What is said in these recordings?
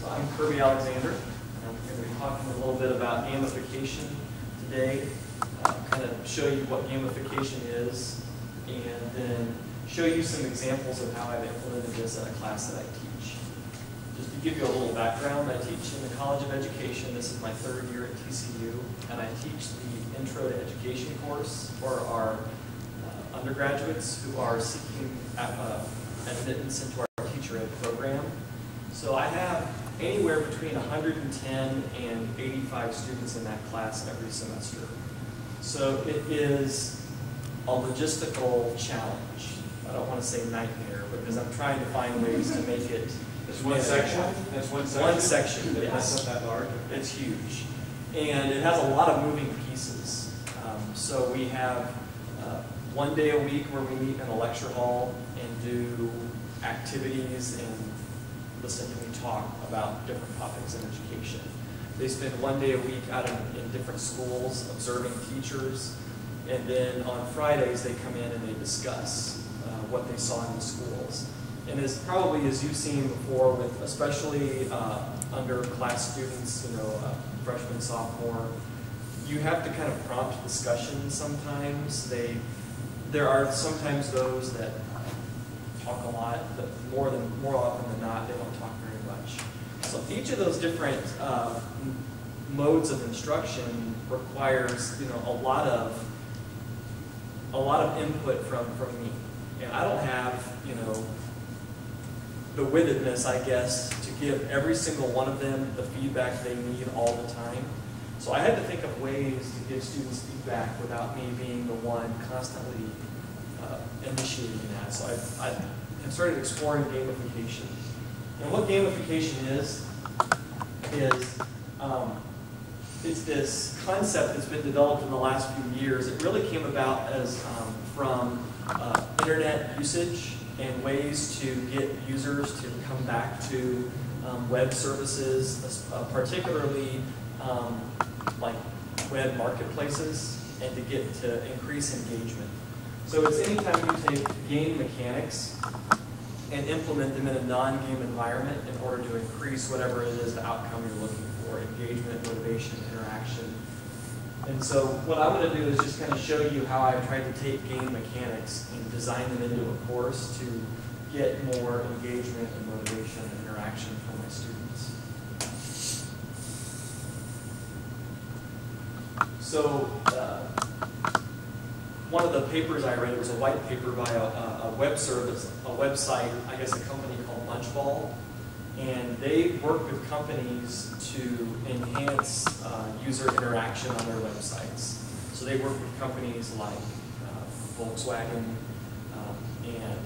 So I'm Curby Alexander, and I'm going to be talking a little bit about gamification today, kind of show you what gamification is, and then show you some examples of how I've implemented this in a class that I teach. Just to give you a little background, I teach in the College of Education. This is my third year at TCU, and I teach the Intro to Education course for our undergraduates who are seeking admittance into our teacher ed program. So I have anywhere between 110 and 85 students in that class every semester. So it is a logistical challenge. I don't want to say nightmare, because I'm trying to find ways to make it. It's one section? That's one section? One section, yes. That's not that large? It's huge. And it has a lot of moving pieces. So we have one day a week where we meet in a lecture hall and do activities and listen to me talk about different topics in education. They spend one day a week out in different schools observing teachers, and then on Fridays they come in and they discuss what they saw in the schools. And as probably as you've seen before, with especially underclass students, freshman, sophomore, you have to kind of prompt discussion sometimes. There are sometimes those that talk a lot, but more often than not, they don't talk very much. So each of those different modes of instruction requires a lot of input from me, and I don't have the wittedness, I guess, to give every single one of them the feedback they need all the time. So I had to think of ways to give students feedback without me being the one constantly initiating that. So I have started exploring gamification. And what gamification is it's this concept that's been developed in the last few years. It really came about as from internet usage and ways to get users to come back to web services, particularly like web marketplaces, and to get to increase engagement. So it's anytime you take game mechanics and implement them in a non-game environment in order to increase whatever it is the outcome you're looking for: engagement, motivation, interaction. And so what I want to do is just kind of show you how I've tried to take game mechanics and design them into a course to get more engagement and motivation and interaction from my students. So one of the papers I read was a white paper by a web service, a website, I guess a company called Lunchball. And they work with companies to enhance user interaction on their websites. So they work with companies like Volkswagen, and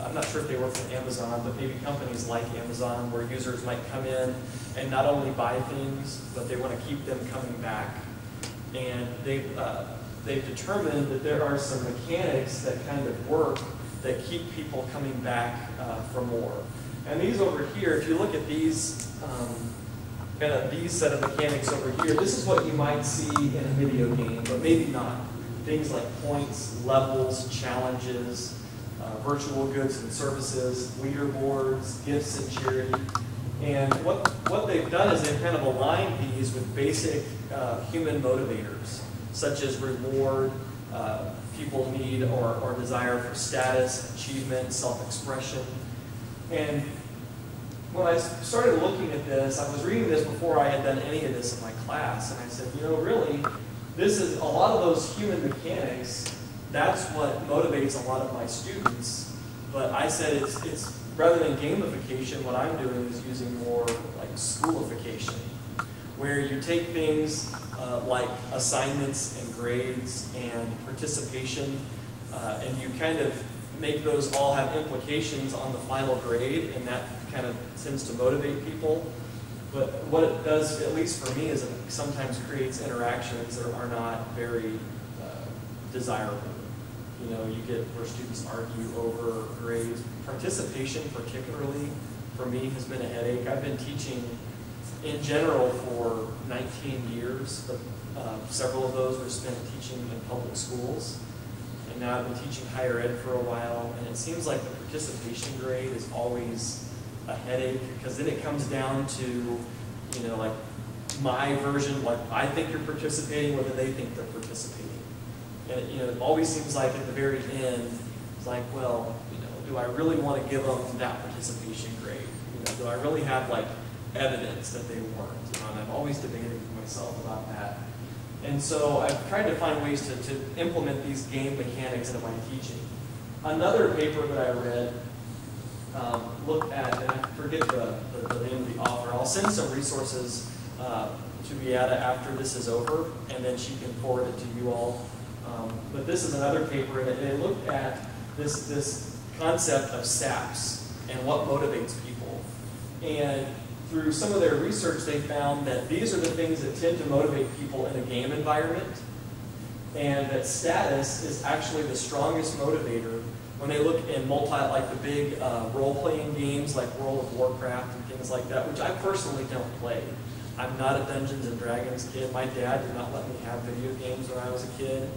I'm not sure if they work with Amazon, but maybe companies like Amazon, where users might come in and not only buy things, but they want to keep them coming back. And they've determined that there are some mechanics that kind of work that keep people coming back for more. And these over here, if you look at these, these set of mechanics over here, this is what you might see in a video game, but maybe not. Things like points, levels, challenges, virtual goods and services, leaderboards, gifts and charity. And what they've done is they've kind of aligned these with basic human motivators, such as reward, people need or desire for status, achievement, self-expression. And when I started looking at this, I was reading this before I had done any of this in my class, and I said, really, this is a lot of those human mechanics. That's what motivates a lot of my students. But I said it's rather than gamification, what I'm doing is using more like schoolification, where you take things like assignments and grades and participation, and you kind of make those all have implications on the final grade, and that kind of tends to motivate people. But what it does, at least for me, is it sometimes creates interactions that are not very desirable. You get where students argue over grades. Participation, particularly, for me, has been a headache. I've been teaching in general for 19 years, but several of those were spent teaching in public schools. And now I've been teaching higher ed for a while, and it seems like the participation grade is always a headache, because then it comes down to, you know, like my version, like I think you're participating, whether they think they're participating. And it, you know, it always seems like at the very end, it's like, well, you know, do I really want to give them that participation grade? You know, do I really have like evidence that they weren't? You know, and I've always debated with myself about that. And so I've tried to find ways to implement these game mechanics into my teaching. Another paper that I read looked at, and I forget the name of the author. I'll send some resources to Beata after this is over, and then she can forward it to you all. But this is another paper, and it looked at this concept of SAPs and what motivates people. And through some of their research, they found that these are the things that tend to motivate people in a game environment, and that status is actually the strongest motivator when they look in like the big role-playing games like World of Warcraft and things like that, which I personally don't play. I'm not a Dungeons and Dragons kid. My dad did not let me have video games when I was a kid.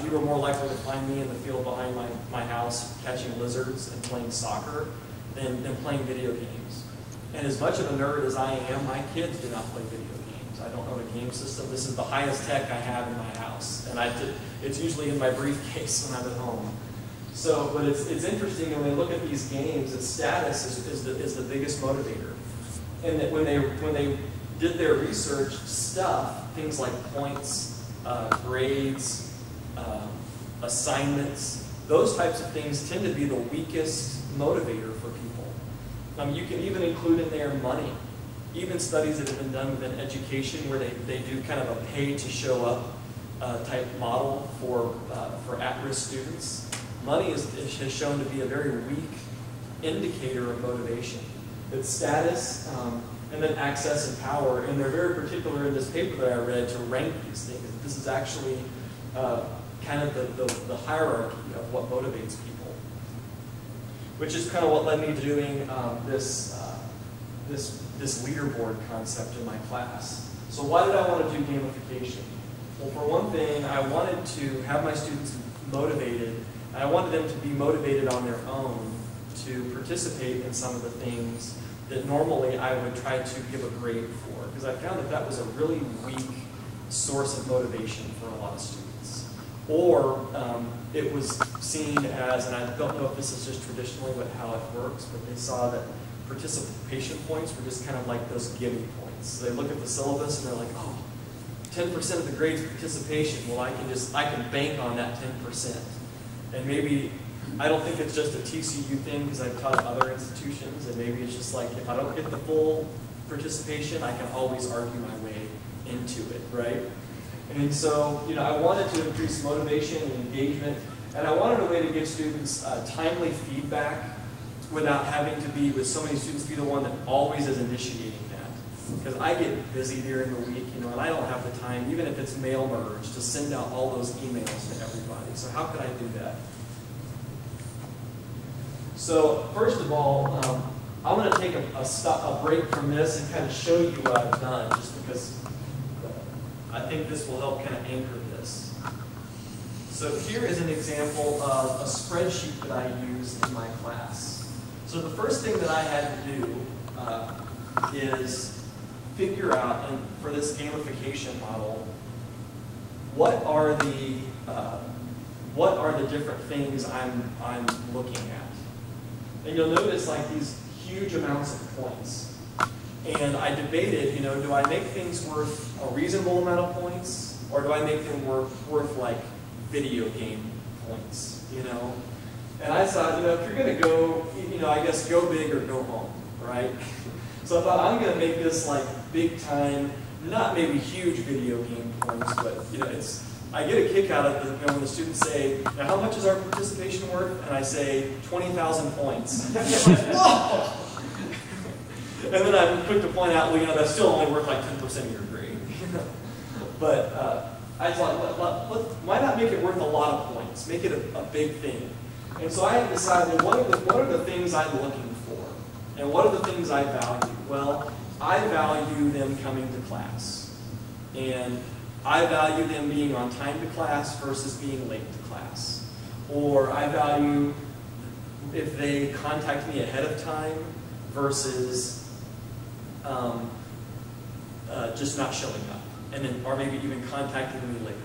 You were more likely to find me in the field behind my house catching lizards and playing soccer than playing video games. And as much of a nerd as I am, my kids do not play video games. I don't know the game system. This is the highest tech I have in my house. And it's usually in my briefcase when I'm at home. So, but it's interesting when they look at these games, that status is the biggest motivator. And that when they did their research, things like points, grades, assignments, those types of things tend to be the weakest motivator for people. You can even include in there money. Even studies that have been done within education where they do kind of a pay to show up type model for at-risk students. Money has shown to be a very weak indicator of motivation. It's status, and then access and power, and they're very particular in this paper that I read to rank these things. This is actually kind of the hierarchy of what motivates people, which is kind of what led me to doing this leaderboard concept in my class. So why did I want to do gamification? Well, for one thing, I wanted to have my students motivated, and I wanted them to be motivated on their own to participate in some of the things that normally I would try to give a grade for, because I found that was a really weak source of motivation for a lot of students. Or it was seen as, and I don't know if this is just traditionally how it works, but they saw that participation points were just kind of like those gimme points. So they look at the syllabus and they're like, oh, 10% of the grade is participation. Well, I can bank on that 10%. And maybe, I don't think it's just a TCU thing because I've taught at other institutions, and maybe it's just like, if I don't get the full participation, I can always argue my way into it, right? And so, you know, I wanted to increase motivation and engagement, and I wanted a way to give students timely feedback without having to be, with so many students, be the one that always is initiating that. Because I get busy during the week, you know, and I don't have the time, even if it's mail merge, to send out all those emails to everybody. So how could I do that? So first of all, I'm going to take a break from this and kind of show you what I've done, just because I think this will help kind of anchor this. So here is an example of a spreadsheet that I use in my class. So the first thing that I had to do is figure out, and for this gamification model, what are the different things I'm looking at. And you'll notice like these huge amounts of points. And I debated, you know, do I make things worth a reasonable amount of points, or do I make them worth like video game points, you know? And I thought, you know, if you're going to go, you know, I guess go big or go home, right? So I thought I'm going to make this like big time, not maybe huge video game points, but you know, I get a kick out of it, you know, when the students say, now how much is our participation worth? And I say 20,000 points. Whoa! And then I'm quick to point out, well, you know, that's still only worth like 10% of your grade. But I thought, why not make it worth a lot of points? Make it a big thing. And so I had decided, what are the things I'm looking for? And what are the things I value? Well, I value them coming to class. And I value them being on time to class versus being late to class. Or I value if they contact me ahead of time versus just not showing up, and then, or maybe even contacting me later.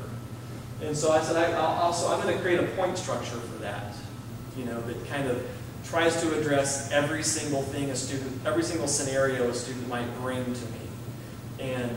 And so I said, I'm going to create a point structure for that, that kind of tries to address every single thing a student, every single scenario a student might bring to me. And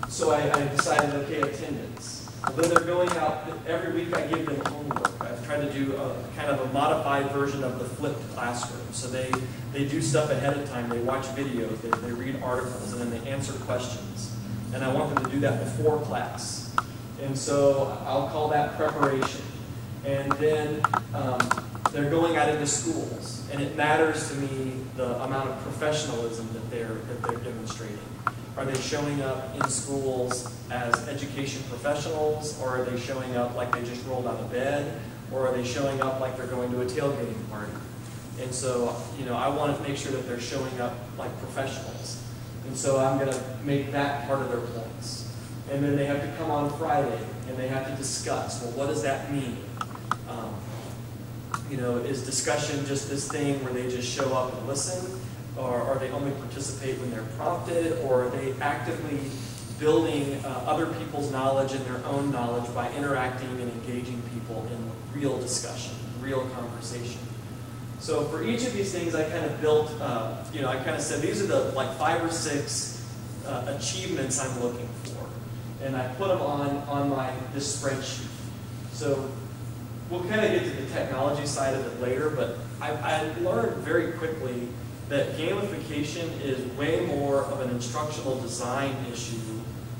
so I decided, okay, attendance. Well, then they're going out, every week I give them homework. I've tried to do a kind of a modified version of the flipped classroom. So they do stuff ahead of time. They watch videos, they read articles, and then they answer questions. And I want them to do that before class. And so I'll call that preparation. And then they're going out into schools. And it matters to me the amount of professionalism that they're demonstrating. Are they showing up in schools as education professionals, or are they showing up like they just rolled out of bed, or are they showing up like they're going to a tailgating party? And so, I want to make sure that they're showing up like professionals. And so I'm going to make that part of their points. And then they have to come on Friday, and they have to discuss, well, what does that mean? Is discussion just this thing where they just show up and listen? Or are they only participate when they're prompted? Or are they actively building other people's knowledge and their own knowledge by interacting and engaging people in real discussion, real conversation? So for each of these things, I kind of built, I kind of said, these are the 5 or 6 achievements I'm looking for. And I put them on this spreadsheet. So we'll kind of get to the technology side of it later, but I learned very quickly that gamification is way more of an instructional design issue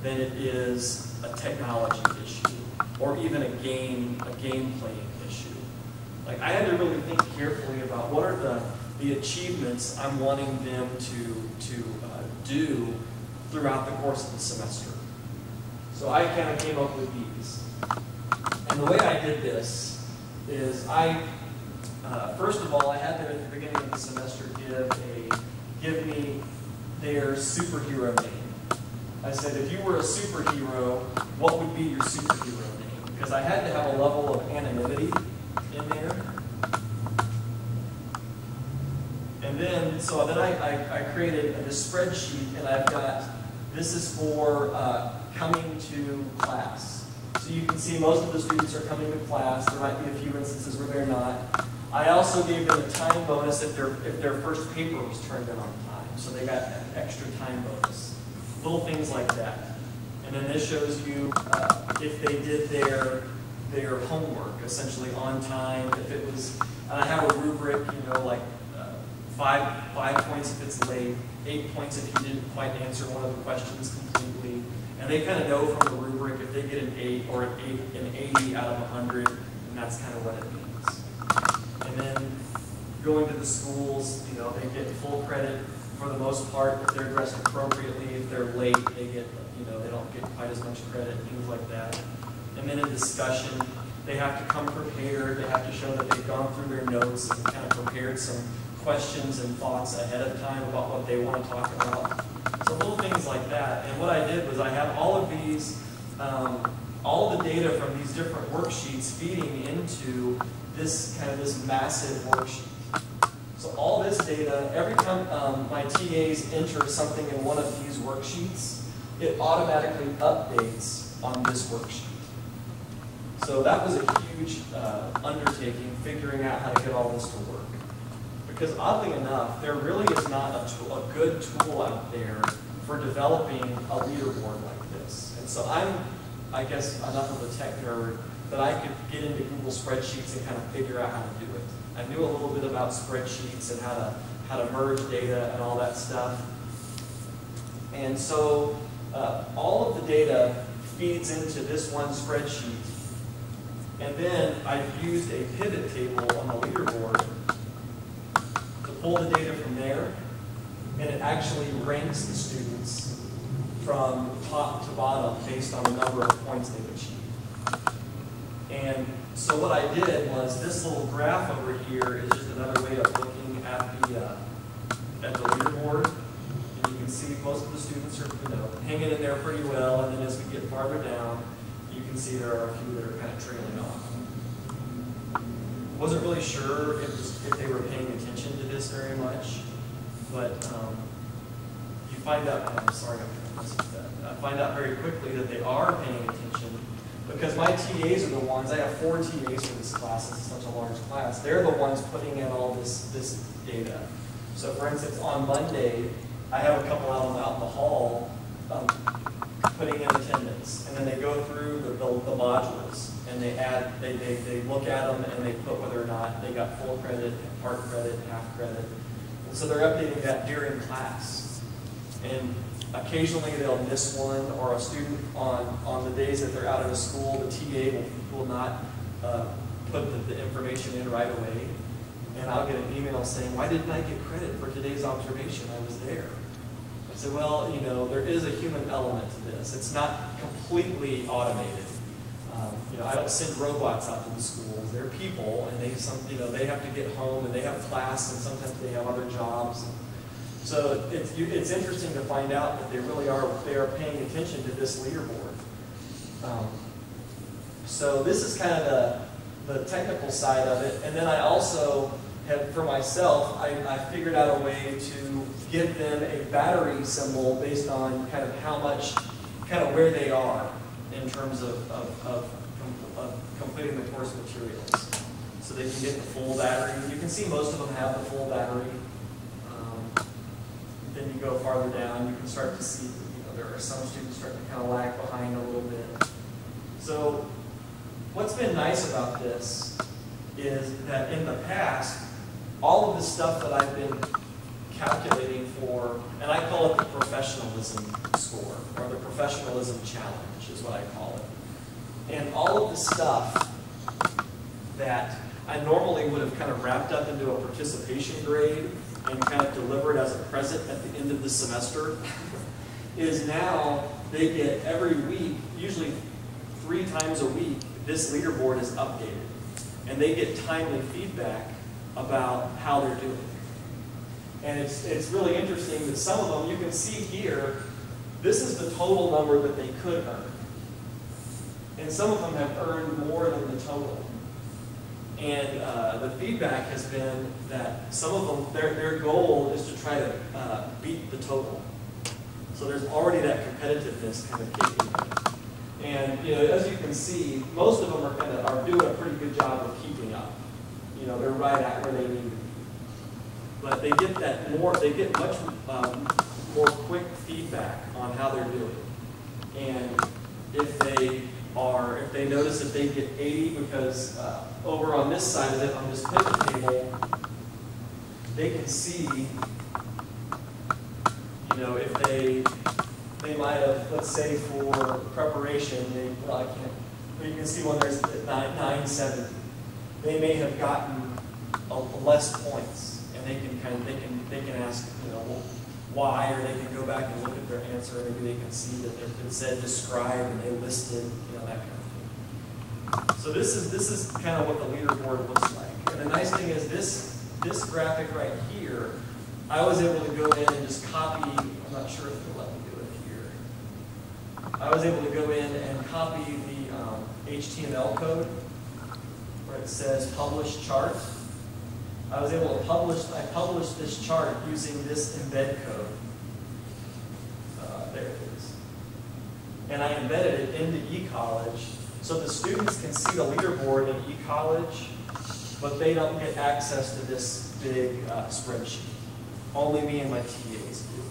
than it is a technology issue, or even a game playing issue. I had to really think carefully about what are the achievements I'm wanting them to do throughout the course of the semester. So I kind of came up with these. And the way I did this is first of all, I had them at the beginning of the semester give me their superhero name. I said, if you were a superhero, what would be your superhero name? Because I had to have a level of anonymity in there. And then, I created this spreadsheet, and I've got, this is for coming to class. So you can see most of the students are coming to class. There might be a few instances where they're not. I also gave them a time bonus if their first paper was turned in on time. So they got an extra time bonus. Little things like that. And then this shows you if they did their homework, essentially on time. If it was, and I have a rubric, five points if it's late, 8 points if you didn't quite answer one of the questions completely. And they kind of know from the rubric if they get an 8 or an 80 out of 100, and that's kind of what it means. And then going to the schools, they get full credit for the most part if they're dressed appropriately. If they're late, they get, they don't get quite as much credit, things like that. And then in discussion, they have to come prepared. They have to show that they've gone through their notes and kind of prepared some questions and thoughts ahead of time about what they want to talk about. So little things like that. And what I did was I have all of these, all the data from these different worksheets feeding into this massive worksheet. So all this data, every time my TAs enter something in one of these worksheets, it automatically updates on this worksheet. So that was a huge undertaking, figuring out how to get all this to work. Because oddly enough, there really is not a good tool out there for developing a leaderboard like this. And so I guess, enough of a tech nerd that I could get into Google spreadsheets and kind of figure out how to do it. I knew a little bit about spreadsheets and how to merge data and all that stuff. And so all of the data feeds into this one spreadsheet. And then I've used a pivot table on the leaderboard to pull the data from there, and it actually ranks the students from top to bottom based on the number of points they've achieved. And so what I did was this little graph over here is just another way of looking at the leaderboard. And you can see most of the students are hanging in there pretty well, and then as we get farther down, you can see there are a few that are kind of trailing off. Wasn't really sure if they were paying attention to this very much, but you find out, I'm sorry, I find out very quickly that they are paying attention, because my TAs are the ones, I have 4 TAs for this class, it's such a large class, they're the ones putting in all this data. So for instance, on Monday, I have a couple of them out in the hall putting in attendance, and then they go through the modules, and they look at them, and they put whether or not they got full credit, part credit, half credit. And so they're updating that during class. And occasionally they'll miss one, or a student on the days that they're out of the school, the TA will not put the information in right away. And I'll get an email saying, why didn't I get credit for today's observation? I was there. I said, well, you know, there is a human element to this. It's not completely automated. You know, I don't send robots out to the schools. They're people, and they have to get home, and they have class, and sometimes they have other jobs. So it's interesting to find out that they are paying attention to this leaderboard. So this is kind of the technical side of it, and then I also have, for myself, I figured out a way to give them a battery symbol based on kind of how much, kind of where they are in terms of completing the course materials. So they can get the full battery. You can see most of them have the full battery. Then you go farther down, you can start to see, you know, there are some students starting to kind of lag behind a little bit. So what's been nice about this is that in the past, all of the stuff that I've been calculating for, and I call it the professionalism score, or the professionalism challenge is what I call it. And all of the stuff that I normally would have kind of wrapped up into a participation grade and kind of delivered as a present at the end of the semester is now they get every week, usually 3 times a week, this leaderboard is updated. And they get timely feedback about how they're doing. And it's really interesting that some of them, you can see here, this is the total number that they could earn. And some of them have earned more than the total. And the feedback has been that some of them, their goal is to try to beat the total. So there's already that competitiveness kind of kicking in. And you know, as you can see, most of them are doing a pretty good job of keeping up. You know, they're right at where they need to be. But they get that more, they get much more quick feedback on how they're doing. And if they notice that they get 80, because over on this side of it, on this pivot table, they can see, you know, if they might have, let's say for preparation, well, I can't, but you can see when there's 970, they may have gotten less points, and they can ask, you know, well, why, or they can go back and look at their answer, and maybe they can see that it said describe and they listed, you know, that kind of thing. So this is kind of what the leaderboard looks like. And the nice thing is this graphic right here, I was able to go in and just copy. I'm not sure if it'll let me do it here. I was able to go in and copy the HTML code where it says publish chart. I was able to I published this chart using this embed code. There it is. And I embedded it into eCollege so the students can see the leaderboard in eCollege, but they don't get access to this big spreadsheet. Only me and my TAs do.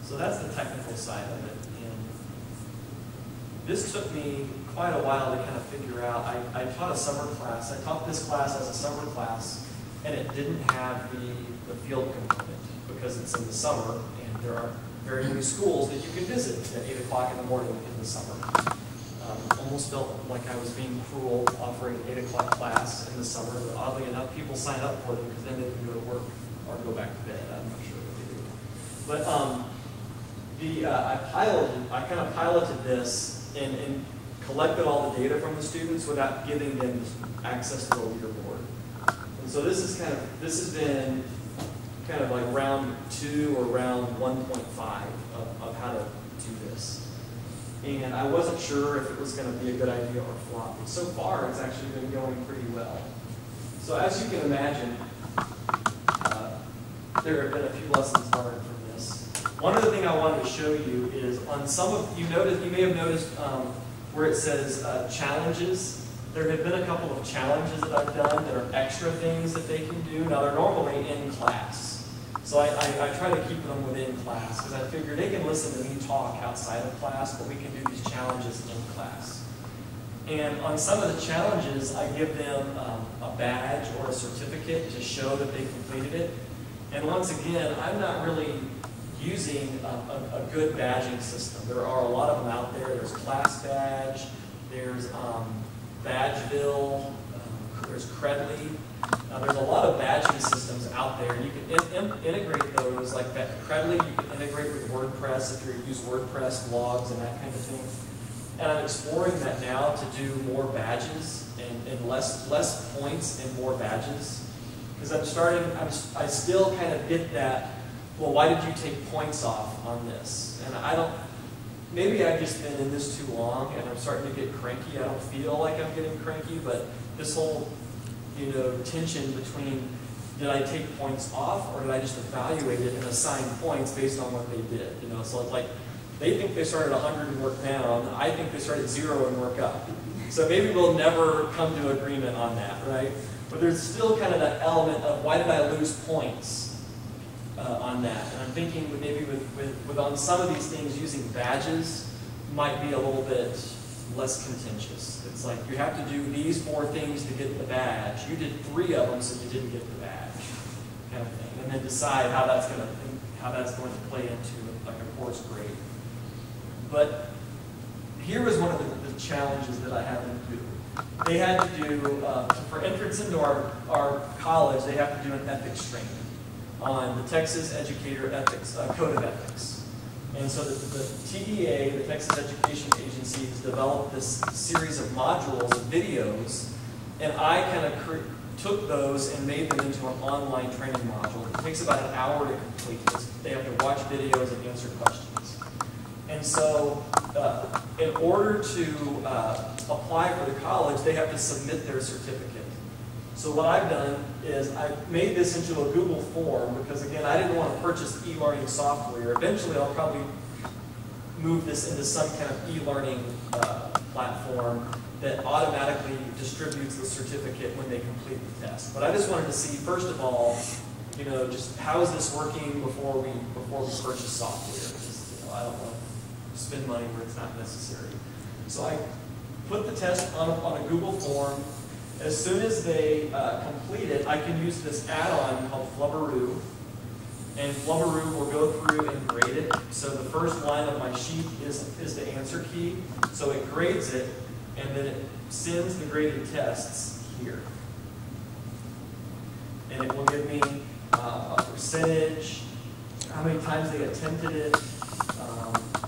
So that's the technical side of it. This took me quite a while to kind of figure out. I taught a summer class. I taught this class as a summer class, and it didn't have the field component because it's in the summer, and there are very many schools that you can visit at 8 o'clock in the morning in the summer. Almost felt like I was being cruel offering an 8 o'clock class in the summer, but oddly enough, people sign up for them because then they can go to work or go back to bed. I'm not sure what they do. But I kind of piloted this and collected all the data from the students without giving them access to a leaderboard. And so this has been kind of like round 2 or round 1.5 of how to do this. And I wasn't sure if it was going to be a good idea or flop. But so far, it's actually been going pretty well. So as you can imagine, there have been a few lessons learned from this. One of the things I wanted to show you is on some of, you may have noticed where it says challenges. There have been a couple of challenges that I've done that are extra things that they can do. Now they're normally in class. So I try to keep them within class because I figure they can listen to me talk outside of class, but we can do these challenges in class. And on some of the challenges, I give them a badge or a certificate to show that they completed it. And once again, I'm not really using a good badging system. There are a lot of them out there. There's Class Badge, there's Badgeville, there's Credly. There's a lot of badging systems out there. You can integrate those, like that Credly, you can integrate with WordPress if you use WordPress blogs and that kind of thing. And I'm exploring that now to do more badges and less points and more badges. Because I still kind of get that, well, why did you take points off on this? And maybe I've just been in this too long and I'm starting to get cranky. I don't feel like I'm getting cranky, but this whole, tension between did I take points off or did I just evaluate it and assign points based on what they did? So it's like, they think they started at 100 and work down. I think they started at 0 and work up. So maybe we'll never come to agreement on that, right? But there's still kind of that element of why did I lose points on that? And I'm thinking maybe with on some of these things using badges might be a little bit less contentious. It's like you have to do these 4 things to get the badge. You did 3 of them, so you didn't get the badge, kind of thing. And then decide how that's going to play into like a course grade. But here was one of the challenges that I had them do. They had to do, for entrance into our college, they have to do an ethics training on the Texas Educator Ethics, Code of Ethics. And so the TEA, the Texas Education Agency, has developed this series of modules of videos, and I kind of took those and made them into an online training module. It takes about an hour to complete this. They have to watch videos and answer questions. And so in order to apply for the college, they have to submit their certificate. So what I've done is I've made this into a Google form because, again, I didn't want to purchase e-learning software. Eventually, I'll probably move this into some kind of e-learning platform that automatically distributes the certificate when they complete the test. But I just wanted to see, first of all, just how is this working before we purchase software? Because, I don't want to spend money where it's not necessary. So I put the test on a Google form. As soon as they complete it, I can use this add-on called Flubberoo. And Flubberoo will go through and grade it. So the first line of my sheet is the answer key. So it grades it, and then it sends the graded tests here. And it will give me a percentage, how many times they attempted it,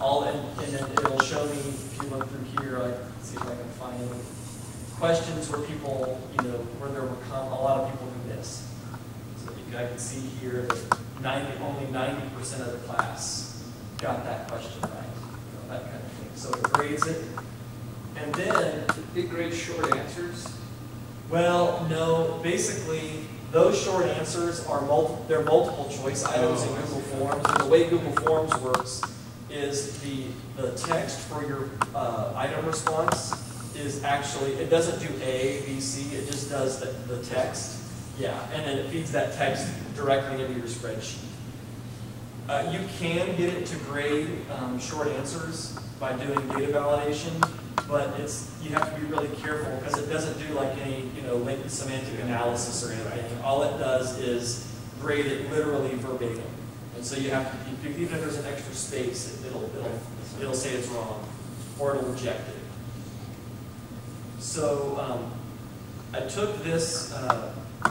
and then it'll show me, if you look through here, let's see if I can find any questions where people, where there were a lot of people who missed. So I can see here that only 90% of the class got that question right, that kind of thing. So it grades it, and then it grades short answers. Well, no, basically those short answers are they're multiple choice items in Google Forms. And the way Google Forms works is the text for your item response is actually, it doesn't do A, B, C, it just does the text. Yeah, and then it feeds that text directly into your spreadsheet. You can get it to grade short answers by doing data validation, but you have to be really careful because it doesn't do like any latent semantic analysis or anything. All it does is grade it literally verbatim. And so you have to, even if there's an extra space, it'll say it's wrong, or it'll reject it. So I took this,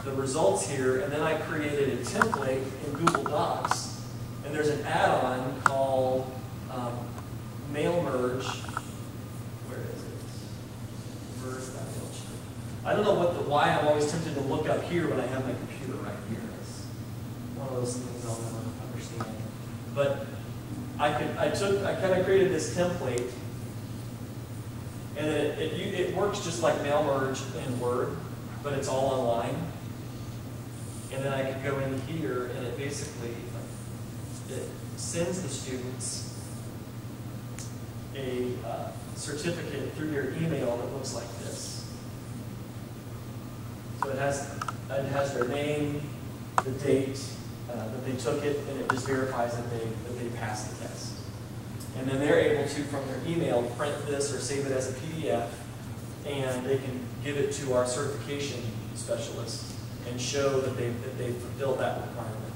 the results here, and then I created a template in Google Docs. And there's an add-on called Mail Merge. Where is it? Merge.mailchimp. I don't know why I'm always tempted to look up here when I have my computer right here. It's one of those things I'll never understand. But I kind of created this template, and it works just like Mail Merge in Word, but it's all online. And then I could go in here and it basically, it sends the students a certificate through their email that looks like this. So it has their name, the date that they took it, and it just verifies that they passed the test. And then they're able to, from their email, print this or save it as a PDF, and they can give it to our certification specialist and show that they've fulfilled that requirement.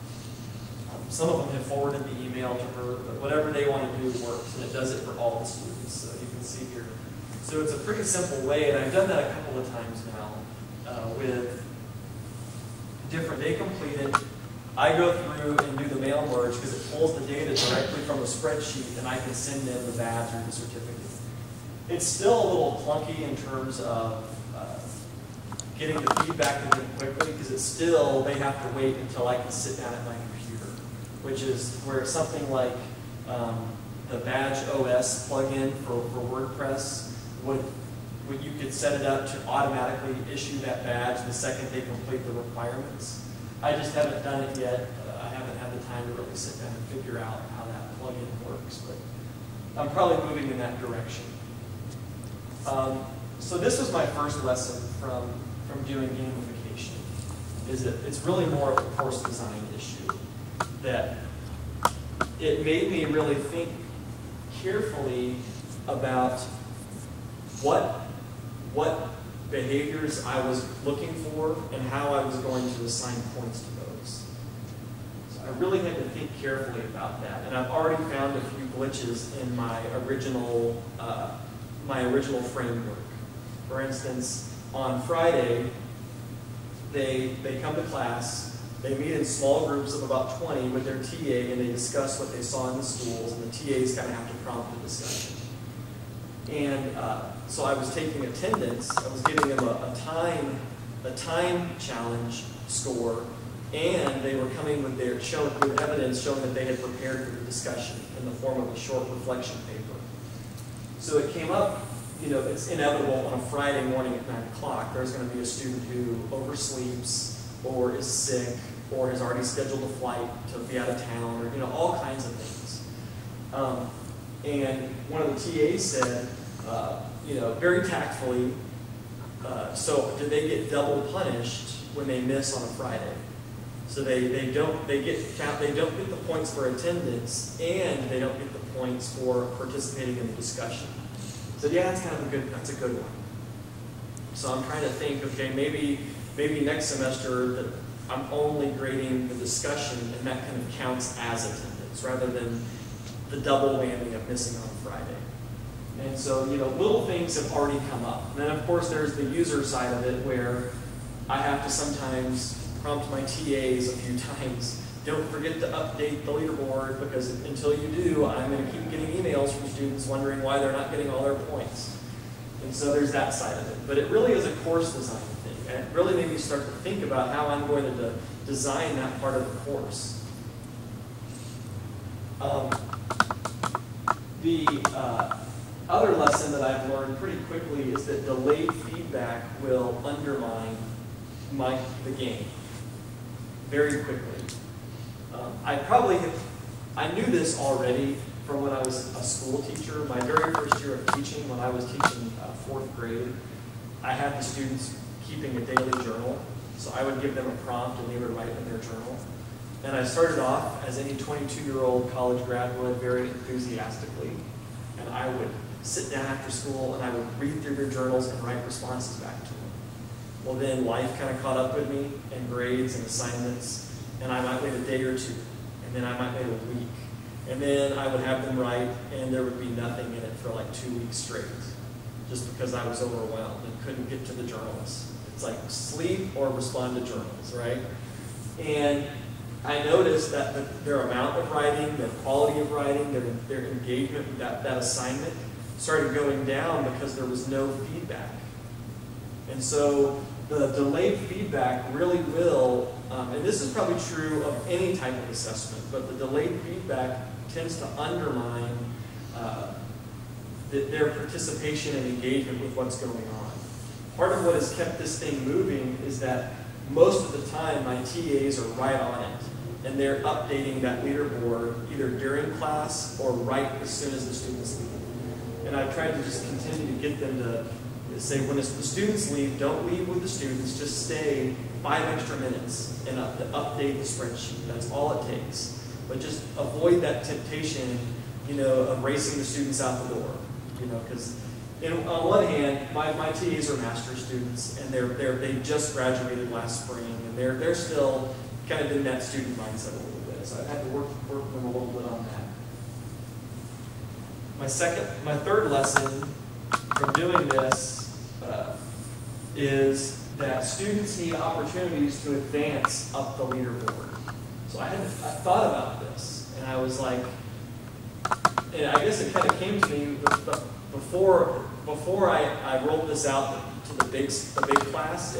Some of them have forwarded the email to her, but whatever they want to do works, and it does it for all the students. So you can see here. So it's a pretty simple way, and I've done that a couple of times now with different day completed. I go through and do the mail merge because it pulls the data directly from a spreadsheet, and I can send them the badge or the certificate. It's still a little clunky in terms of getting the feedback to them quickly, because it's still, they have to wait until I can sit down at my computer, which is where something like the Badge OS plugin for WordPress you could set it up to automatically issue that badge the second they complete the requirements. I just haven't done it yet. I haven't had the time to really sit down and figure out how that plugin works, but I'm probably moving in that direction. So this was my first lesson from doing gamification, is that it's really more of a course design issue. That it made me really think carefully about what behaviors I was looking for and how I was going to assign points to those. So I really had to think carefully about that, and I've already found a few glitches in my original framework. For instance, on Friday, they come to class, they meet in small groups of about 20 with their TA, and they discuss what they saw in the schools, and the TAs kind of have to prompt the discussion. And so I was taking attendance, I was giving them a time challenge score, and they were coming with with evidence showing that they had prepared for the discussion in the form of a short reflection paper. So it came up, it's inevitable on a Friday morning at 9 o'clock, there's going to be a student who oversleeps, or is sick, or has already scheduled a flight to be out of town, or all kinds of things. And one of the TAs said, very tactfully, so did they get double punished when they miss on a Friday? So they don't get the points for attendance, and they don't get the points for participating in the discussion. So yeah, that's a good one. So I'm trying to think, okay, maybe next semester that I'm only grading the discussion, and that kind of counts as attendance rather than the double whammy of missing on Friday. And so, little things have already come up. And then, of course, there's the user side of it, where I have to sometimes prompt my TAs a few times. Don't forget to update the leaderboard, because until you do, I'm going to keep getting emails from students wondering why they're not getting all their points. And so there's that side of it. But it really is a course design thing. And it really made me start to think about how I'm going to design that part of the course. The other lesson that I've learned pretty quickly is that delayed feedback will undermine the game very quickly. I knew this already from when I was a school teacher. My very first year of teaching, when I was teaching 4th grade, I had the students keeping a daily journal. So I would give them a prompt, and they would write in their journal. And I started off, as any 22-year-old college grad would, very enthusiastically. And I would sit down after school, and I would read through their journals and write responses back to them. Well, then life kind of caught up with me, and grades and assignments, and I might wait a day or two, and then I might wait a week. And then I would have them write, and there would be nothing in it for like 2 weeks straight, just because I was overwhelmed and couldn't get to the journals. It's like sleep or respond to journals, right? And I noticed that their amount of writing, their quality of writing, their engagement with that assignment started going down because there was no feedback. And so the delayed feedback really will, and this is probably true of any type of assessment, but the delayed feedback tends to undermine their participation and engagement with what's going on. Part of what has kept this thing moving is that most of the time my TAs are right on it, and they're updating that leaderboard either during class or right as soon as the students leave. And I've tried to just continue to get them to say, when the students leave, don't leave with the students, just stay 5 extra minutes and update the spreadsheet. That's all it takes. But just avoid that temptation, of racing the students out the door. Because on one hand, my TAs are master's students, and they just graduated last spring, and they're still kind of in that student mindset a little bit. So I've had to work with them a little bit on that. My third lesson from doing this is that students need opportunities to advance up the leaderboard. So I thought about this, and I was like, and I guess it kind of came to me before I rolled this out to the big class.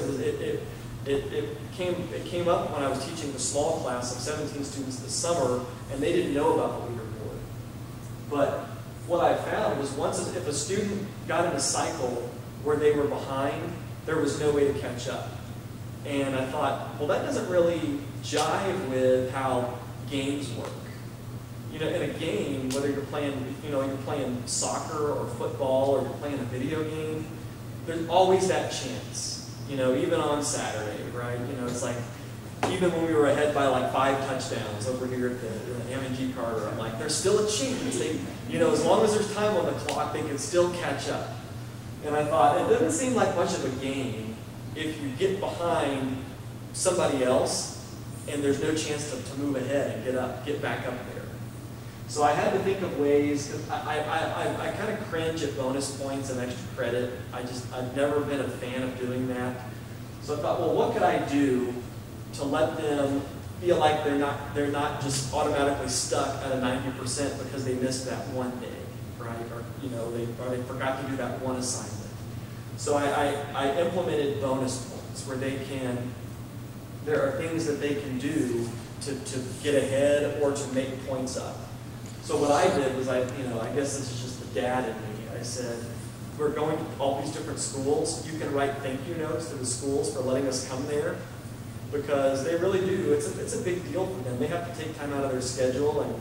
It came up when I was teaching the small class of 17 students this summer, and they didn't know about the leaderboard. But what I found was if a student got in a cycle where they were behind, there was no way to catch up. And I thought, well, that doesn't really jive with how games work. In a game, whether you're playing soccer or football or you're playing a video game, there's always that chance. Even on Saturday, right? It's like, even when we were ahead by like 5 touchdowns over here at the M&G Carter, I'm like, there's still a chance. As long as there's time on the clock, they can still catch up. And I thought, it doesn't seem like much of a game if you get behind somebody else and there's no chance to move ahead and get back up there. So I had to think of ways, because I kind of cringe at bonus points and extra credit. I've never been a fan of doing that. So I thought, well, what could I do to let them feel like they're not just automatically stuck at a 90% because they missed that one day, right? Or they forgot to do that one assignment. So I implemented bonus points where there are things that they can do to get ahead or to make points up. So what I did was I guess this is just the dad in me. I said, we're going to all these different schools. You can write thank you notes to the schools for letting us come there, because they really do. It's a big deal for them. They have to take time out of their schedule, and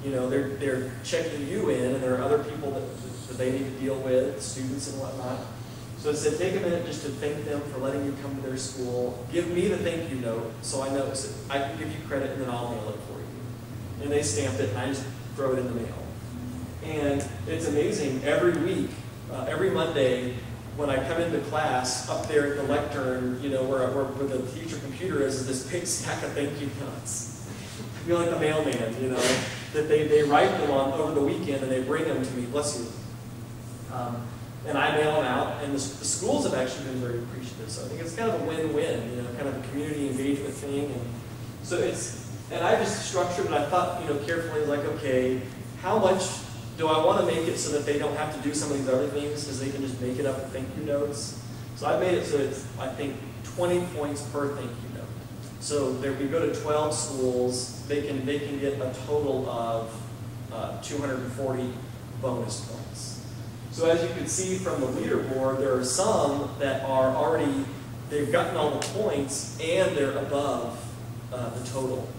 they're checking you in, and there are other people that they need to deal with, students and whatnot. So I said, take a minute just to thank them for letting you come to their school. Give me the thank you note so I know I can give you credit, and then I'll mail it for you. And they stamp it, and I just throw it in the mail. And it's amazing. Every week, every Monday, when I come into class, up there at the lectern, where the teacher computer is this big stack of thank you notes. I feel like the mailman, that they write them on over the weekend and they bring them to me. Bless you. And I mail them out, and the schools have actually been very appreciative. So I think it's kind of a win-win, kind of a community engagement thing. And so and I just structured it. I thought, carefully, like, okay, how much do I want to make it so that they don't have to do some of these other things because they can just make it up in thank you notes? So I made it so it's, I think, 20 points per thank you note. So we go to 12 schools, they can get a total of 240 bonus points. So as you can see from the leaderboard, there are some that are already, they've gotten all the points and they're above the total,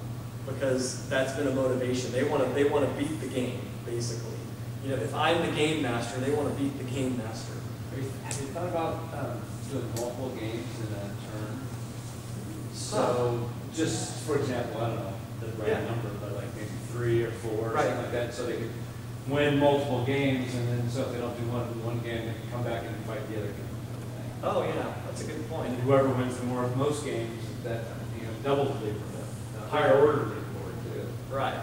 because that's been a motivation. They want to beat the game, basically. If I'm the game master, they want to beat the game master. Have you thought about doing multiple games in a turn? So, just for example, I don't know the right number, but like maybe 3 or 4 or something like that, so they could win multiple games, and then so if they don't do one game, they can come back and fight the other game. Oh yeah, that's a good point. And whoever wins the most games, that doubles the higher order leaderboard too. Right.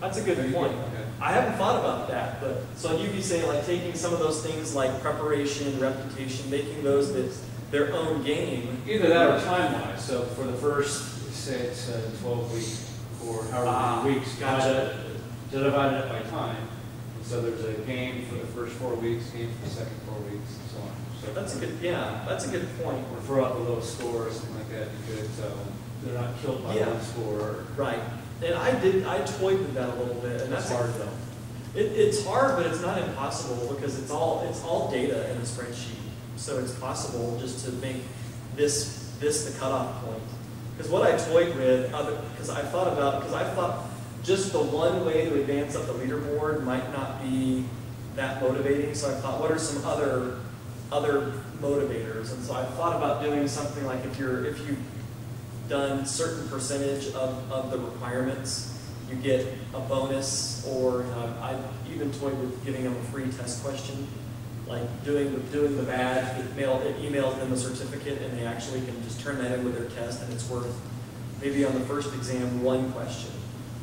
That's a good point. Okay. I haven't thought about that, but so you'd be saying like taking some of those things like preparation, reputation, making those their own game. Either that or time-wise. So for the first, say it's 12 weeks or however many weeks, gotcha. Divide it by time. And so there's a game for the first 4 weeks, game for the second 4 weeks, and so on. So that's a good point. Or throw out a little score or something like that. You could, so they're not killed by one score. Right. And I toyed with that a little bit, and that's hard though. It's hard, but it's not impossible because it's all data in a spreadsheet. So it's possible just to make this the cutoff point. Because what I toyed with, because I thought just the one way to advance up the leaderboard might not be that motivating. So I thought, what are some other motivators? And so I thought about doing something like if you've done certain percentage of the requirements, you get a bonus, or I even toyed with giving them a free test question, like doing the badge. It emails them a certificate, and they actually can just turn that in with their test, and it's worth maybe on the first exam 1 question,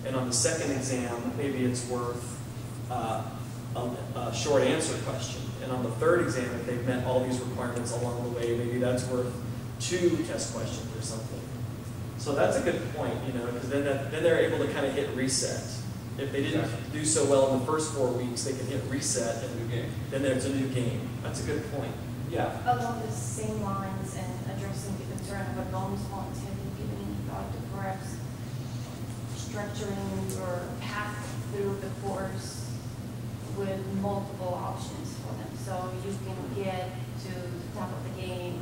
and on the second exam maybe it's worth a short answer question, and on the third exam, if they've met all these requirements along the way, maybe that's worth 2 test questions or something. So that's a good point, because then they're able to kind of hit reset. If they didn't do so well in the first 4 weeks, they can hit reset, and then there's a new game. That's a good point. Yeah. Along the same lines and addressing the concern of a bonus points, have you given any thought to perhaps structuring your path through the course with multiple options for them, so you can get to the top of the game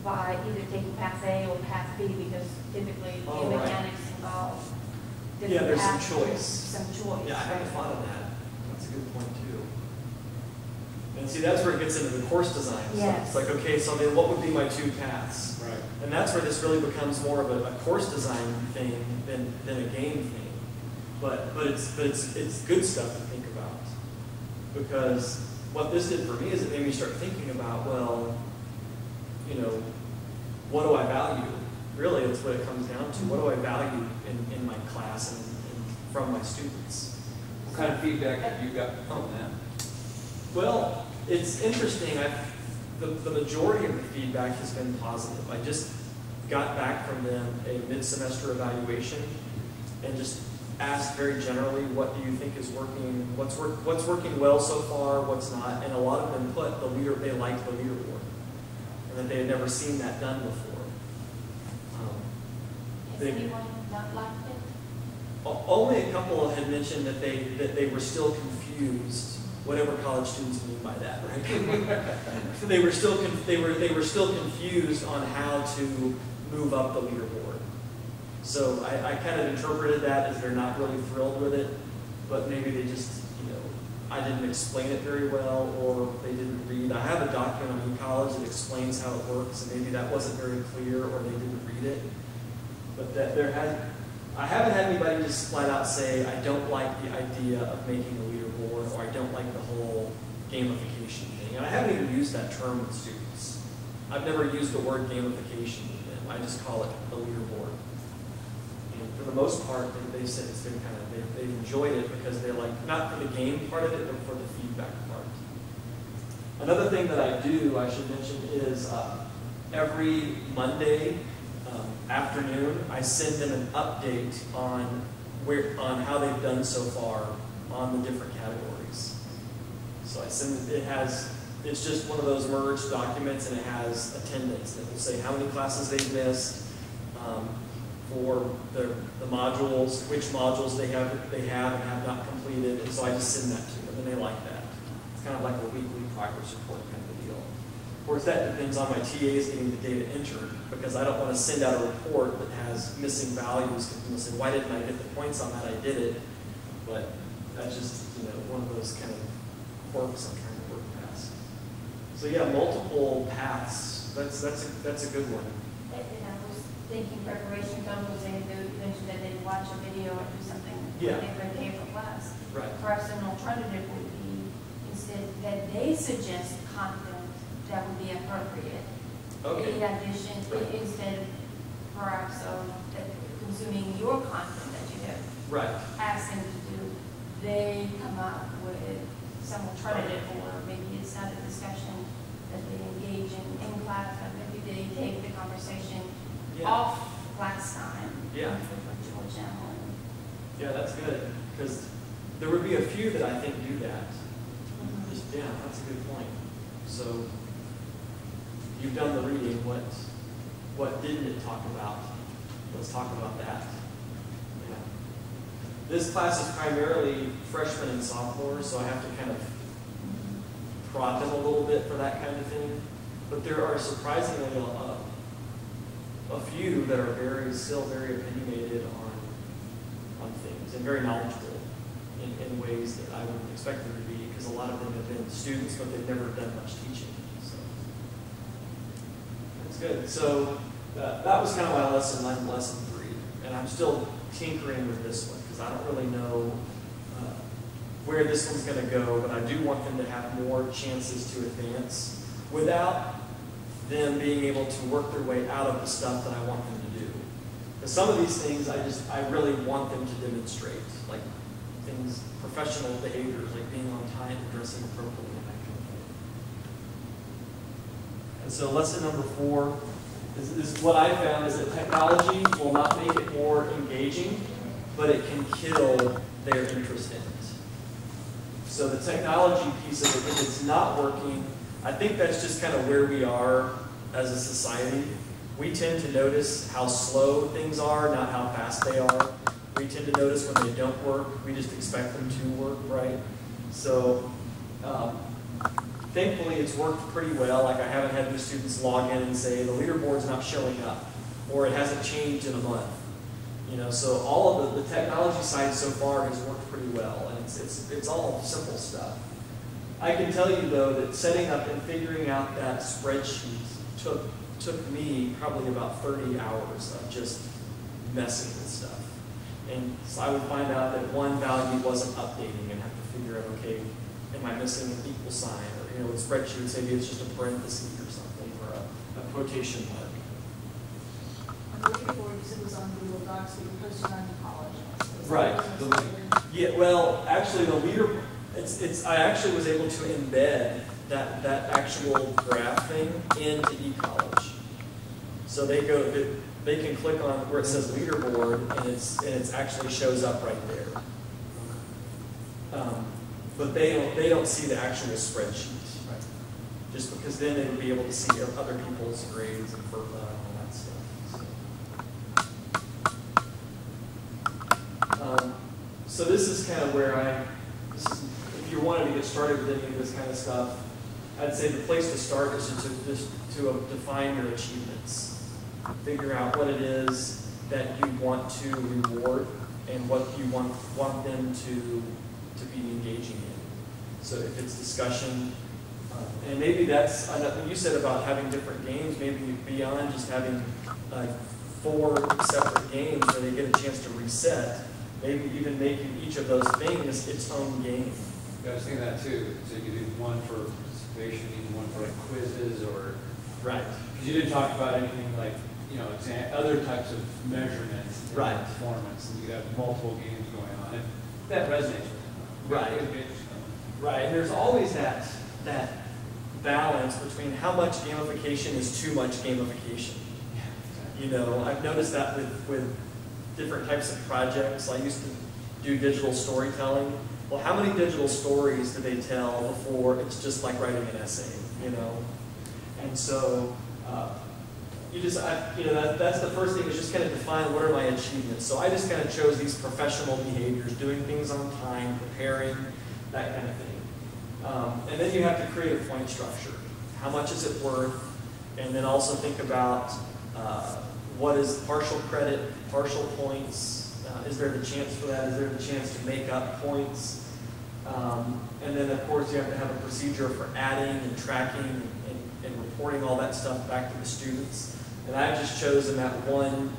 by either taking path A or path B, because typically the mechanics involve different there's paths, some choice. Some choice. Yeah, I haven't thought of that. That's a good point too. And see, that's where it gets into the course design. Yes. So it's like, okay, so then what would be my 2 paths? Right. And that's where this really becomes more of a course design thing than a game thing. But it's good stuff to think about, because what this did for me is it made me start thinking about, well, what do I value? Really, it's what it comes down to. What do I value in my class and from my students? What kind of feedback have you got from them? Well, it's interesting. The majority of the feedback has been positive. I just got back from them a mid-semester evaluation and just asked very generally, what do you think is working? What's working well so far? What's not? And a lot of them put they liked the leaderboard, and that they had never seen that done before. Has anyone not liked it? Only a couple had mentioned that they were still confused. Whatever college students mean by that, right? they were still confused on how to move up the leaderboard. So I kind of interpreted that as they're not really thrilled with it, but maybe they just, I didn't explain it very well, or they didn't read. I have a document on eCollege that explains how it works, and maybe that wasn't very clear, or they didn't read it. But I haven't had anybody just flat out say, I don't like the idea of making a leaderboard, or I don't like the whole gamification thing. And I haven't even used that term with students. I've never used the word gamification with them. I just call it the leaderboard. And for the most part, they said it's been they've enjoyed it because they're like, not for the game part of it, but for the feedback part. Another thing that I do, I should mention, is every Monday afternoon, I send them an update on how they've done so far on the different categories. So I send it's just one of those merged documents, and it has attendance. And it will say how many classes they've missed, for the modules, which modules they have and have not completed. And so I just send that to them, and they like that. It's kind of like a weekly progress report kind of a deal. Of course, that depends on my TAs getting the data entered, because I don't want to send out a report that has missing values, because people say, why didn't I get the points on that? I did it. But that's just, one of those kind of quirks I'm trying to work past. So yeah, multiple paths. That's a good one. And I was thinking preparation, Tom was saying that you mentioned that they'd watch a video or do something every day for class. Right. Perhaps an alternative would be, instead that they suggest content that would be appropriate. Okay. In addition, instead of perhaps consuming your content that you have asked them to do, they come up with some alternative, or maybe it's not a discussion that they engage in class, but maybe they take the conversation off class time. Yeah. For virtual channel. Yeah, that's good, because there would be a few that I think do that. Mm-hmm. That's a good point. So you've done the reading. What didn't it talk about? Let's talk about that. Yeah. This class is primarily freshmen and sophomores, so I have to kind of prod them a little bit for that kind of thing. But there are surprisingly a a few that are still very opinionated on things and very knowledgeable in ways that I wouldn't expect them to be, because a lot of them have been students, but they've never done much teaching. So that's good. So that was kind of my lesson 3, and I'm still tinkering with this one because I don't really know where this one's going to go, but I do want them to have more chances to advance without them being able to work their way out of the stuff that I want them to do. Because some of these things I really want them to demonstrate, like things, professional behaviors, like being on time and dressing appropriately and that kind of thing. And so lesson number 4 is what I found is that technology will not make it more engaging, but it can kill their interest in it. So the technology piece of it, if it's not working, I think that's just kind of where we are as a society. We tend to notice how slow things are, not how fast they are. We tend to notice when they don't work. We just expect them to work, right? So thankfully it's worked pretty well. Like I haven't had the students log in and say the leaderboard's not showing up, or it hasn't changed in a month. You know, so all of the technology side so far has worked pretty well, and it's all simple stuff. I can tell you though that setting up and figuring out that spreadsheet took me probably about 30 hours of just messing with stuff. And so I would find out that one value wasn't updating and have to figure out, okay, am I missing an equal sign? Or, you know, with spreadsheets, maybe it's just a parenthesis or something, or a quotation mark. On the leaderboard, you said it was on Google Docs, but you posted on your college. Right. Yeah, well, actually the leaderboard, I actually was able to embed that actual graph thing into eCollege. So they can click on where it says leaderboard, and it actually shows up right there. But they don't see the actual spreadsheet, right? Just because then they would be able to see other people's grades and FERPA and all that stuff. So this is kind of where if you wanted to get started with any of this kind of stuff, I'd say the place to start is to define your achievements. Figure out what it is that you want to reward and what you want them to be engaging in. So if it's discussion, and maybe that's, when you said about having different games, maybe beyond just having 4 separate games where they get a chance to reset, maybe even making each of those things its own game. I was thinking that too. So you could do one for participation, even one for like quizzes or... Right. Because you didn't talk about anything like, you know, other types of measurements in right. performance, and you have multiple games going on. And that resonates with them. Right. Right. And there's always that balance between how much gamification is too much gamification. Yeah, exactly. You know, I've noticed that with different types of projects. I used to do digital storytelling. Well, how many digital stories do they tell before it's just like writing an essay, you know? And so, that's the first thing, is just kind of define what are my achievements. So I just kind of chose these professional behaviors, doing things on time, preparing, that kind of thing. And then you have to create a point structure. How much is it worth? And then also think about what is partial credit, partial points. Is there the chance for that? Is there the chance to make up points? And then, of course, you have to have a procedure for adding and tracking and reporting all that stuff back to the students. And I've just chosen that one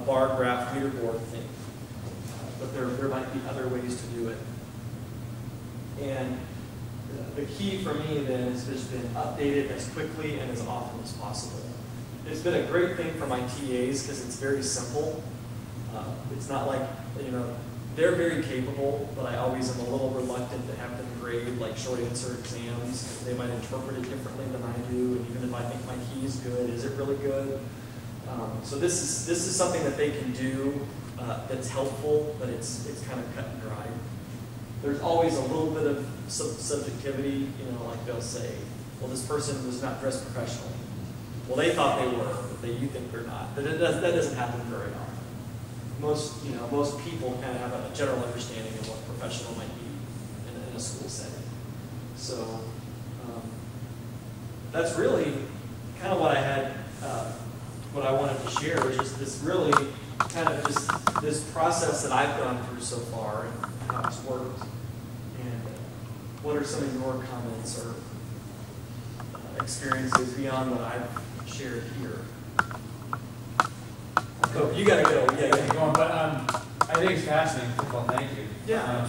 bar graph leaderboard thing. But there might be other ways to do it. And the key for me then has just been update it as quickly and as often as possible. It's been a great thing for my TAs because it's very simple. It's not like, you know, they're very capable, but I always am a little reluctant to have them grade like short answer exams. They might interpret it differently than I do, and even if I think my key is good, is it really good? So this is something that they can do that's helpful, but it's kind of cut and dry. There's always a little bit of subjectivity, you know, like they'll say, well, this person was not dressed professionally. Well, they thought they were, but you think they're not. That doesn't happen very often. Most people kind of have a general understanding of what professional might be in a school setting. So that's really kind of what I had what I wanted to share is just this really kind of just this process that I've gone through so far and how it's worked. And what are some of your comments or experiences beyond what I've shared here? Oh, you gotta go. Yeah, Going, but I think it's fascinating. Well, thank you. Yeah.